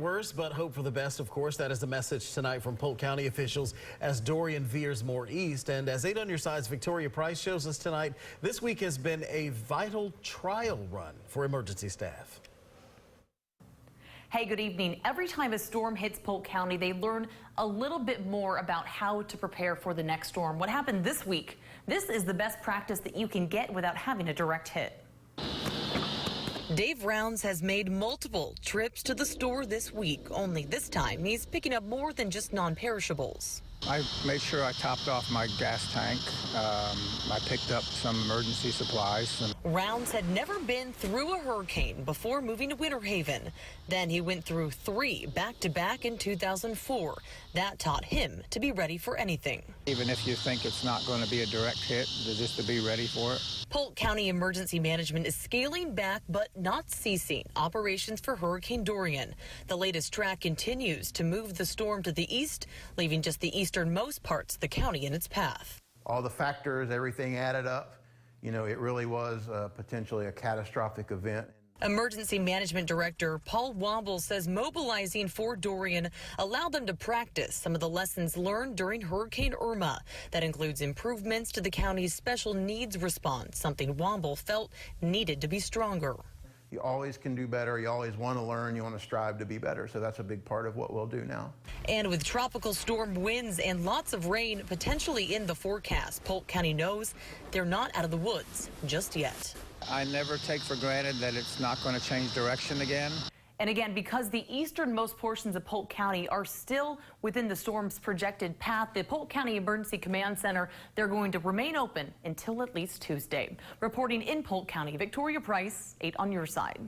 worst, but hope for the best, of course. That is the message tonight from Polk County officials as Dorian veers more east. And as 8 on your side's Victoria Price shows us tonight, this week has been a vital trial run for emergency staff. Hey, good evening. Every time a storm hits Polk County, they learn a little bit more about how to prepare for the next storm. What happened this week? This is the best practice that you can get without having a direct hit. Dave Rounds has made multiple trips to the store this week, only this time he's picking up more than just non-perishables. I made sure I topped off my gas tank. I picked up some emergency supplies. Rounds had never been through a hurricane before moving to Winter Haven. Then he went through 3 back-to-back in 2004. That taught him to be ready for anything. Even if you think it's not going to be a direct hit, just to be ready for it. Polk County Emergency Management is scaling back but not ceasing operations for Hurricane Dorian. The latest track continues to move the storm to the east, leaving just the easternmost parts of the county in its path. All the factors, everything added up, you know, it really was potentially a catastrophic event. Emergency Management Director Paul Womble says mobilizing for Dorian allowed them to practice some of the lessons learned during Hurricane Irma. That includes improvements to the county's special needs response, something Womble felt needed to be stronger. You always can do better. You always want to learn. You want to strive to be better. So that's a big part of what we'll do now. And with tropical storm winds and lots of rain potentially in the forecast, Polk County knows they're not out of the woods just yet. I never take for granted that it's not going to change direction again. And again, because the easternmost portions of Polk County are still within the storm's projected path, the Polk County Emergency Command Center, they're going to remain open until at least Tuesday. Reporting in Polk County, Victoria Price, 8 on your side.